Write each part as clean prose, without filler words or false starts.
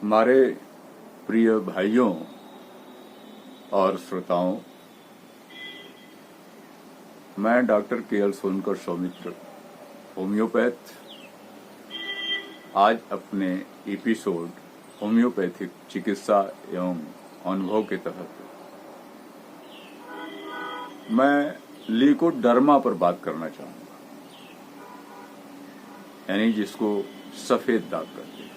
हमारे प्रिय भाइयों और श्रोताओं, मैं doctor K L. Sonkar Saumitra, homeopath, आज अपने एपिसोड होम्योपैथिक चिकित्सा एवं अनुभव के तहत मैं लीकोडर्मा पर बात करना चाहूंगा, यानी जिसको सफेद दाग कहते हैं।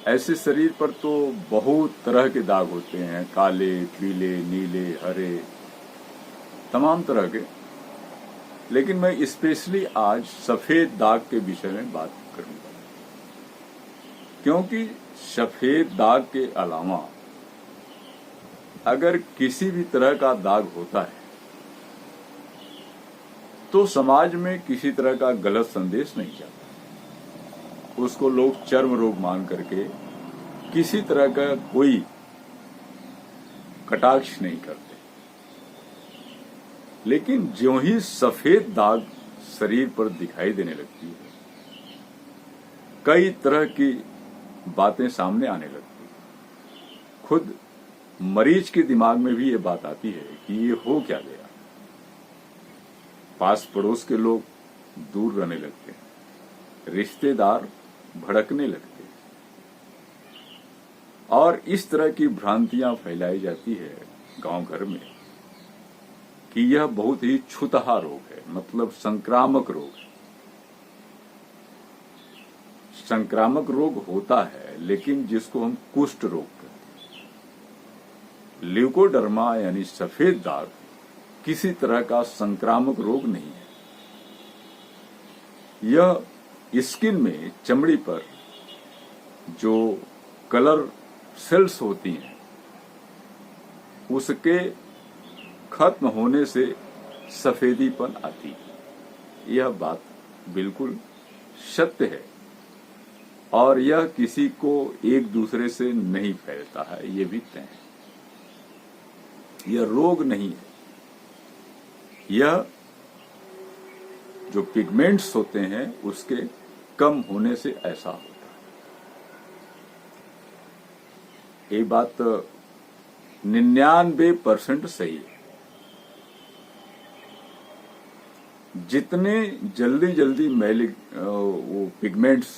ऐसे शरीर पर तो बहुत तरह के दाग होते हैं, काले, पीले, नीले, हरे, तमाम तरह के, लेकिन मैं स्पेशली आज सफेद दाग के विषय में बात करूंगा, क्योंकि सफेद दाग के अलावा अगर किसी भी तरह का दाग होता है तो समाज में किसी तरह का गलत संदेश नहीं जाता। उसको लोग चर्म रोग मान करके किसी तरह का कोई कटाक्ष नहीं करते, लेकिन ज्यों ही सफेद दाग शरीर पर दिखाई देने लगती है, कई तरह की बातें सामने आने लगती है। खुद मरीज के दिमाग में भी ये बात आती है कि ये हो क्या गया। पास पड़ोस के लोग दूर रहने लगते हैं, रिश्तेदार भड़कने लगते हैं, और इस तरह की भ्रांतियां फैलाई जाती है गांव घर में कि यह बहुत ही छूतहा रोग है, मतलब संक्रामक रोग है। संक्रामक रोग होता है, लेकिन जिसको हम कुष्ठ रोग कहते हैं। ल्यूकोडर्मा यानी सफेद दाग किसी तरह का संक्रामक रोग नहीं है। यह स्किन में, चमड़ी पर जो कलर सेल्स होती हैं, उसके खत्म होने से सफेदीपन आती है। यह बात बिल्कुल सत्य है, और यह किसी को एक दूसरे से नहीं फैलता है, यह भी तय है। यह रोग नहीं है, यह जो पिगमेंट्स होते हैं उसके कम होने से ऐसा होता है। ये बात 99% सही है। जितने जल्दी वो पिगमेंट्स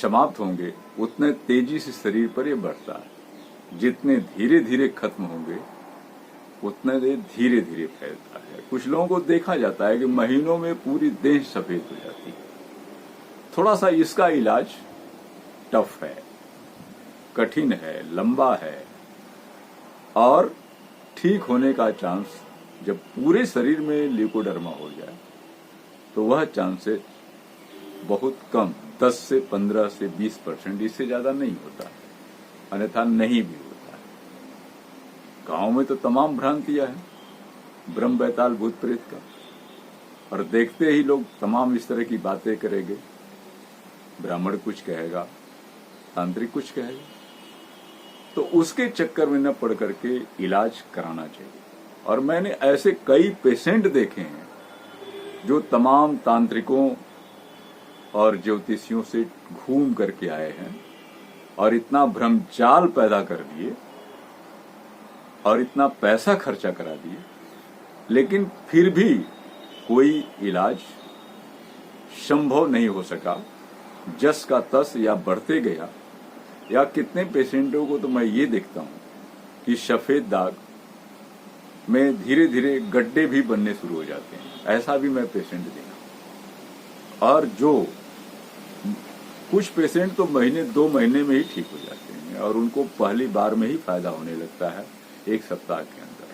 समाप्त होंगे, उतने तेजी से शरीर पर ये बढ़ता है। जितने धीरे धीरे खत्म होंगे, उतने धीरे धीरे फैलता है। कुछ लोगों को देखा जाता है कि महीनों में पूरी देह सफेद हो जाती है। थोड़ा सा इसका इलाज टफ है, कठिन है, लंबा है, और ठीक होने का चांस जब पूरे शरीर में ल्यूकोडर्मा हो जाए तो वह चांसेस बहुत कम, 10 से 15 से 20%, इससे ज्यादा नहीं होता, अन्यथा नहीं भी होता है। गांव में तो तमाम भ्रांतियां हैं, ब्रह्म बैताल भूत प्रेत का, और देखते ही लोग तमाम इस तरह की बातें करेंगे। ब्राह्मण कुछ कहेगा, तांत्रिक कुछ कहेगा, तो उसके चक्कर में न पड़ करके इलाज कराना चाहिए। और मैंने ऐसे कई पेशेंट देखे हैं जो तमाम तांत्रिकों और ज्योतिषियों से घूम करके आए हैं और इतना भ्रमजाल पैदा कर दिए और इतना पैसा खर्चा करा दिए, लेकिन फिर भी कोई इलाज संभव नहीं हो सका। जस का तस या बढ़ते गया, या कितने पेशेंटों को तो मैं ये देखता हूं कि सफेद दाग में धीरे धीरे गड्ढे भी बनने शुरू हो जाते हैं। ऐसा भी मैं पेशेंट देखा। और जो कुछ पेशेंट तो महीने 2 महीने में ही ठीक हो जाते हैं, और उनको पहली बार में ही फायदा होने लगता है, 1 सप्ताह के अंदर।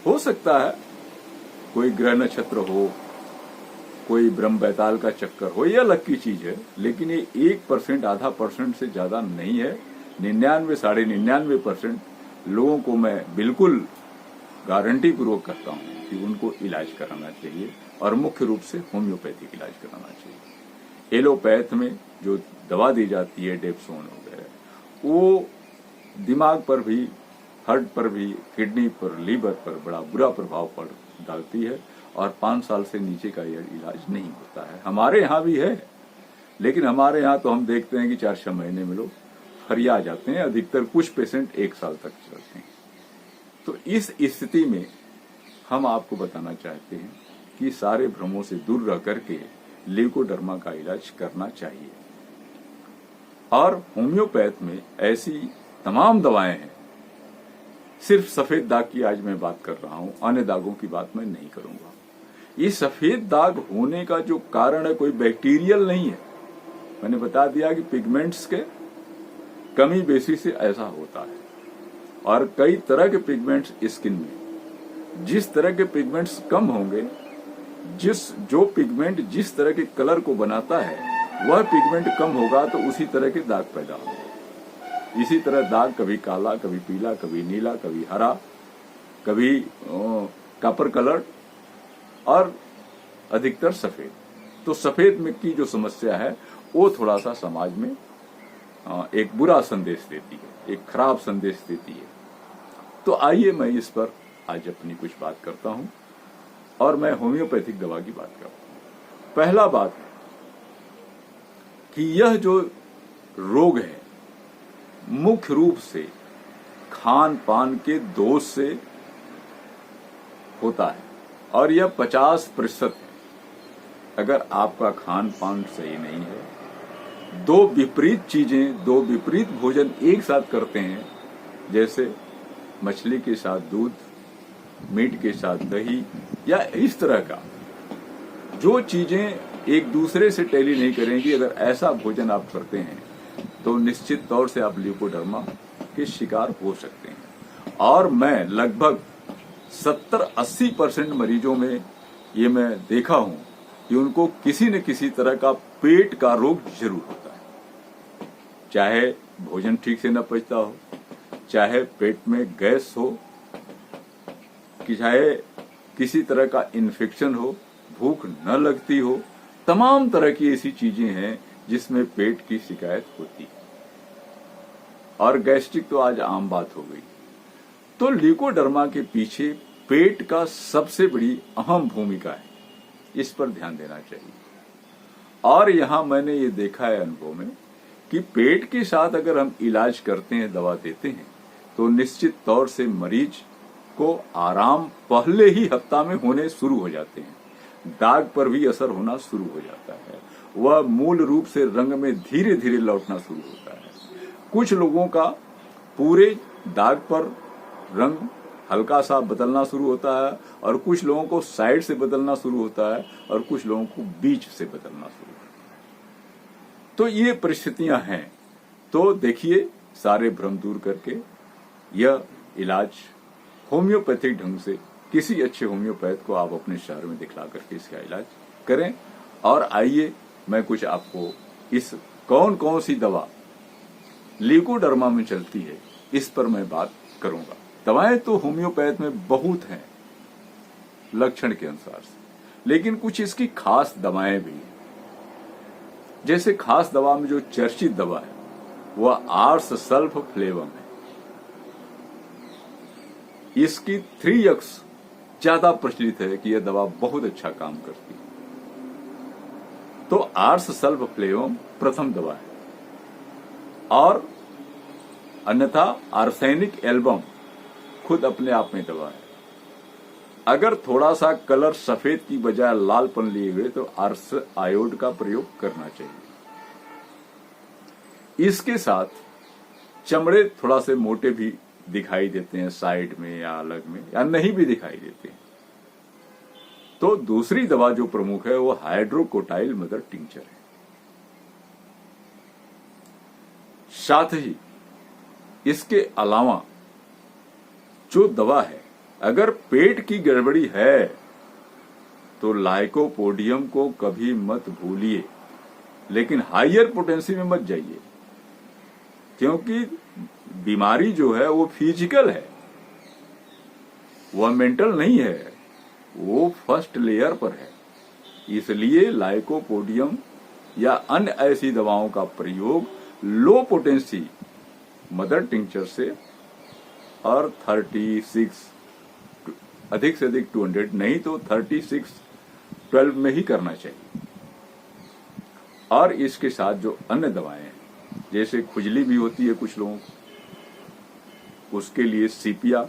हो सकता है कोई ग्रह नक्षत्र हो, कोई ब्रह्म बैताल का चक्कर हो, यह अलग की चीज है, लेकिन ये 1%, आधा % से ज्यादा नहीं है। 99, 99.5% लोगों को मैं बिल्कुल गारंटी पूर्वक कहता हूं कि उनको इलाज कराना चाहिए, और मुख्य रूप से होम्योपैथिक इलाज कराना चाहिए। एलोपैथ में जो दवा दी जाती है, डेप्सोन वगैरह, वो दिमाग पर भी, हार्ट पर भी, किडनी पर, लीवर पर बड़ा बुरा प्रभाव डालती है, और 5 साल से नीचे का यह इलाज नहीं होता है। हमारे यहाँ भी है, लेकिन हमारे यहाँ तो हम देखते हैं कि 4-6 महीने में लोग फरिया जाते हैं, अधिकतर कुछ पेशेंट 1 साल तक चलते हैं। तो इस स्थिति में हम आपको बताना चाहते हैं कि सारे भ्रमों से दूर रह करके ल्यूकोडर्मा का इलाज करना चाहिए। और होम्योपैथ में ऐसी तमाम दवाएं हैं। सिर्फ सफेद दाग की आज मैं बात कर रहा हूं, अन्य दागों की बात मैं नहीं करूंगा। ये सफेद दाग होने का जो कारण है कोई बैक्टीरियल नहीं है। मैंने बता दिया कि पिगमेंट्स के कमी बेसी से ऐसा होता है। और कई तरह के पिगमेंट्स स्किन में, जिस तरह के पिगमेंट्स कम होंगे, जो पिगमेंट जिस तरह के कलर को बनाता है वह पिगमेंट कम होगा तो उसी तरह के दाग पैदा होंगे। इसी तरह दाग कभी काला, कभी पीला, कभी नीला, कभी हरा, कभी कॉपर कलर और अधिकतर सफेद। तो सफेद में की जो समस्या है वो थोड़ा सा समाज में एक बुरा संदेश देती है, एक खराब संदेश देती है। तो आइए मैं इस पर आज अपनी कुछ बात करता हूं और मैं होम्योपैथिक दवा की बात करता हूं। पहला बात कि यह जो रोग है मुख्य रूप से खान पान के दोष से होता है और यह 50% है। अगर आपका खान पान सही नहीं है, दो विपरीत चीजें, दो विपरीत भोजन एक साथ करते हैं, जैसे मछली के साथ दूध, मीट के साथ दही, या इस तरह का जो चीजें एक दूसरे से टैली नहीं करेंगी, अगर ऐसा भोजन आप करते हैं तो निश्चित तौर से आप ल्यूकोडर्मा के शिकार हो सकते हैं। और मैं लगभग 70-80% मरीजों में ये मैं देखा हूं कि उनको किसी न किसी तरह का पेट का रोग जरूर होता है। चाहे भोजन ठीक से न पचता हो, चाहे पेट में गैस हो, कि चाहे किसी तरह का इन्फेक्शन हो, भूख न लगती हो, तमाम तरह की ऐसी चीजें हैं जिसमें पेट की शिकायत होती है। और गैस्ट्रिक तो आज आम बात हो गई। तो ल्यूकोडर्मा के पीछे पेट का सबसे बड़ी अहम भूमिका है, इस पर ध्यान देना चाहिए। और यहां मैंने ये देखा है अनुभव में कि पेट के साथ अगर हम इलाज करते हैं, दवा देते हैं, तो निश्चित तौर से मरीज को आराम पहले ही हफ्ता में होने शुरू हो जाते हैं। दाग पर भी असर होना शुरू हो जाता है, वह मूल रूप से रंग में धीरे धीरे लौटना शुरू होता है। कुछ लोगों का पूरे दाग पर रंग हल्का सा बदलना शुरू होता है और कुछ लोगों को साइड से बदलना शुरू होता है और कुछ लोगों को बीच से बदलना शुरू होता है। तो ये परिस्थितियां हैं। तो देखिए, सारे भ्रम दूर करके यह इलाज होम्योपैथिक ढंग से किसी अच्छे होम्योपैथ को आप अपने शहर में दिखला करके इसका इलाज करें। और आइए मैं कुछ आपको इस कौन कौन सी दवा ल्यूकोडर्मा में चलती है इस पर मैं बात करूंगा। दवाएं तो होम्योपैथ में बहुत हैं लक्षण के अनुसार से, लेकिन कुछ इसकी खास दवाएं भी हैं। जैसे खास दवा में जो चर्चित दवा है वह आर्स सल्फ फ्लेवम है। इसकी 3x ज्यादा प्रचलित है कि यह दवा बहुत अच्छा काम करती है। तो आर्स सल्फ फ्लेवम प्रथम दवा है और अन्यथा आर्सेनिक एल्बम खुद अपने आप में दवा है। अगर थोड़ा सा कलर सफेद की बजाय लालपन लिए हुए तो आर्स आयोड का प्रयोग करना चाहिए। इसके साथ चमड़े थोड़ा से मोटे भी दिखाई देते हैं साइड में या अलग में, या नहीं भी दिखाई देते हैं, तो दूसरी दवा जो प्रमुख है वो हाइड्रोकोटाइल मदर टिंचर है। साथ ही इसके अलावा जो दवा है, अगर पेट की गड़बड़ी है तो लाइकोपोडियम को कभी मत भूलिए, लेकिन हायर पोटेंसी में मत जाइए, क्योंकि बीमारी जो है वो फिजिकल है, वह मेंटल नहीं है, वो फर्स्ट लेयर पर है। इसलिए लाइकोपोडियम या अन्य ऐसी दवाओं का प्रयोग लो पोटेंसी मदर टिंचर से और 36 अधिक से अधिक 200 नहीं तो 36-12 में ही करना चाहिए। और इसके साथ जो अन्य दवाएं हैं, जैसे खुजली भी होती है कुछ लोगों को, उसके लिए सीपिया,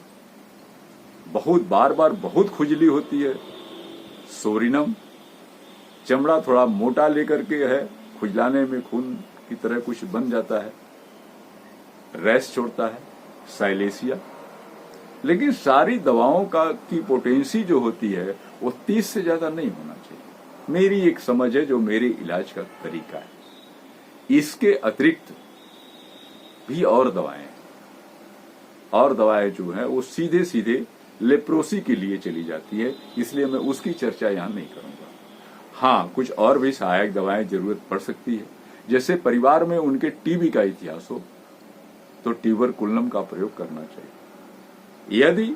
बहुत बार बार बहुत खुजली होती है, सोरिनम, चमड़ा थोड़ा मोटा लेकर के है, खुजलाने में खून की तरह कुछ बन जाता है, रैश छोड़ता है, साइलेसिया। लेकिन सारी दवाओं का की पोटेंसी जो होती है वो 30 से ज्यादा नहीं होना चाहिए, मेरी एक समझ है, जो मेरे इलाज का तरीका है। इसके अतिरिक्त भी और दवाएं जो है वो सीधे सीधे लेप्रोसी के लिए चली जाती है, इसलिए मैं उसकी चर्चा यहां नहीं करूंगा। हाँ, कुछ और भी सहायक दवाएं जरूरत पड़ सकती है, जैसे परिवार में उनके टीबी का इतिहास हो तो ट्यूबरकुलम का प्रयोग करना चाहिए। यदि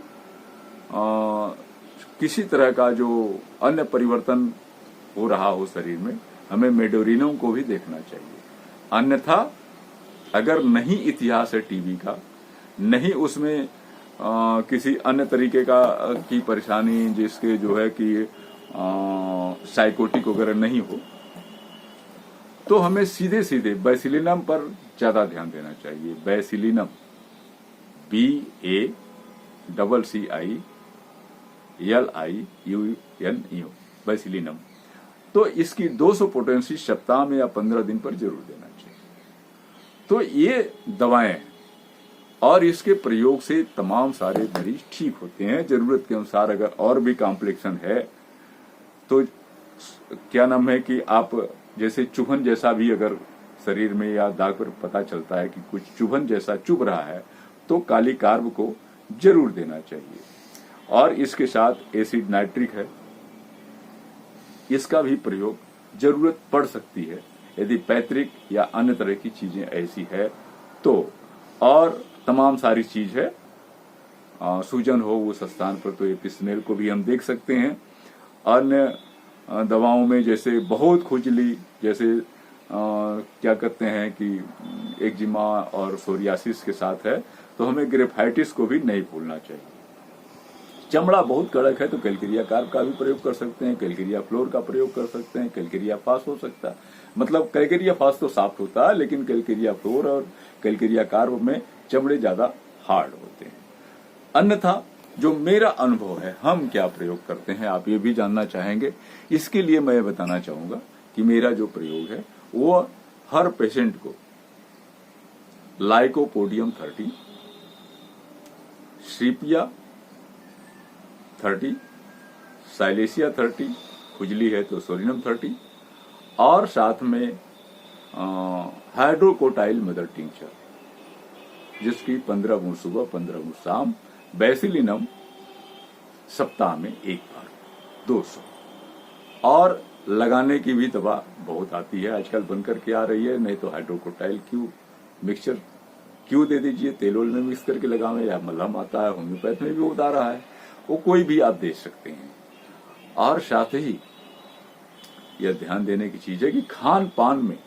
किसी तरह का जो अन्य परिवर्तन हो रहा हो शरीर में, हमें मेडोरिनम को भी देखना चाहिए। अन्यथा अगर नहीं इतिहास है टीबी का, नहीं उसमें किसी अन्य तरीके का की परेशानी जिसके जो है कि साइकोटिक वगैरह नहीं हो, तो हमें सीधे सीधे बैसिलिनम पर ज्यादा ध्यान देना चाहिए। बैसिलिनम, BACILIUNEO, बैसिलिनम। तो इसकी 200 पोटेंसी सप्ताह में या 15 दिन पर जरूर देना चाहिए। तो ये दवाएं और इसके प्रयोग से तमाम सारे मरीज ठीक होते हैं। जरूरत के अनुसार अगर और भी कॉम्प्लिकेशन है तो क्या नाम है कि आप जैसे चुभन जैसा भी अगर शरीर में या दाग पर पता चलता है कि कुछ चुभन जैसा चुभ रहा है, तो काली कार्ब को जरूर देना चाहिए। और इसके साथ एसिड नाइट्रिक है, इसका भी प्रयोग जरूरत पड़ सकती है यदि पैतृक या अन्य तरह की चीजें ऐसी है तो। और तमाम सारी चीज है, सूजन हो उस स्थान पर तो एपिस्नेल को भी हम देख सकते हैं। अन्य दवाओं में जैसे बहुत खुजली, जैसे क्या कहते हैं कि एक्जिमा और सोरियासिस के साथ है, तो हमें ग्रेफाइटिस को भी नहीं भूलना चाहिए। चमड़ा बहुत कड़क है तो कैलकेरिया कार्ब का भी प्रयोग कर सकते हैं, कैलकेरिया फ्लोर का प्रयोग कर सकते हैं, कैलकेरिया फास हो सकता है। मतलब कैलकेरिया फास तो सॉफ्ट होता है, लेकिन कैलकेरिया फ्लोर और कैलकेरिया कार्ब में चमड़े ज्यादा हार्ड होते हैं। अन्यथा जो मेरा अनुभव है, हम क्या प्रयोग करते हैं, आप ये भी जानना चाहेंगे। इसके लिए मैं बताना चाहूंगा कि मेरा जो प्रयोग है वो हर पेशेंट को लाइकोपोडियम 30, सीपिया 30, साइलेसिया 30, खुजली है तो सोरिनम 30, और साथ में हाइड्रोकोटाइल मदर टिंचर, जिसकी 15 बूंद सुबह 15 बूंद शाम, बैसिलिनम सप्ताह में एक बार 200। और लगाने की भी दवा बहुत आती है आजकल बनकर के आ रही है, नहीं तो हाइड्रोकोटाइल क्यू मिक्सचर क्यू दे दीजिए, तेल में मिक्स करके लगावे, या मलहम आता है, होम्योपैथ में भी होता आ रहा है, वो कोई भी आप दे सकते हैं। और साथ ही यह ध्यान देने की चीज है कि खान पान में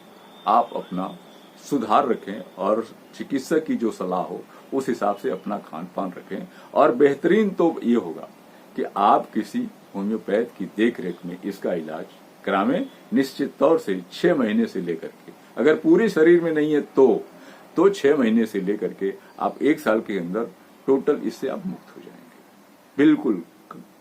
आप अपना सुधार रखें और चिकित्सक की जो सलाह हो उस हिसाब से अपना खान पान रखें। और बेहतरीन तो ये होगा कि आप किसी होम्योपैथ की देखरेख में इसका इलाज करावें, निश्चित तौर से 6 महीने से लेकर के, अगर पूरे शरीर में नहीं है तो 6 महीने से लेकर के आप 1 साल के अंदर टोटल इससे आप मुक्त हो जाएंगे। बिल्कुल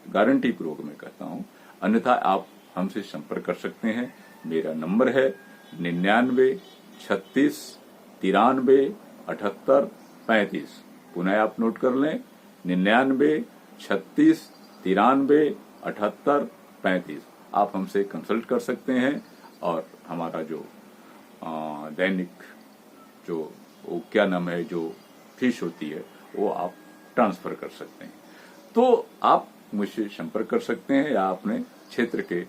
गारंटी पूर्वक मैं कहता हूं। अन्यथा आप हमसे संपर्क कर सकते हैं। मेरा नंबर है 99 36 93 78 35। पुनः आप नोट कर लें, 99 36 93 78 35। आप हमसे कंसल्ट कर सकते हैं और हमारा जो दैनिक जो वो क्या नाम है जो फीस होती है वो आप ट्रांसफर कर सकते हैं। तो आप मुझसे संपर्क कर सकते हैं या अपने क्षेत्र के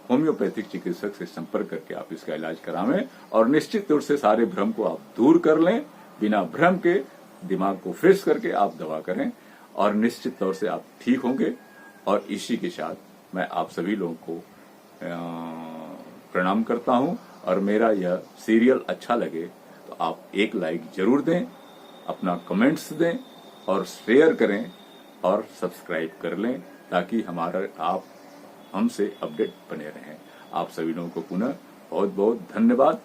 होम्योपैथिक चिकित्सक से संपर्क करके आप इसका इलाज करावें और निश्चित तौर से सारे भ्रम को आप दूर कर लें। बिना भ्रम के दिमाग को फ्रेश करके आप दवा करें और निश्चित तौर से आप ठीक होंगे। और इसी के साथ मैं आप सभी लोगों को प्रणाम करता हूं। और मेरा यह सीरियल अच्छा लगे तो आप एक लाइक जरूर दें, अपना कमेंट्स दें और शेयर करें और सब्सक्राइब कर लें ताकि हमारा आप हमसे अपडेट बने रहें। आप सभी लोगों को पुनः बहुत बहुत धन्यवाद।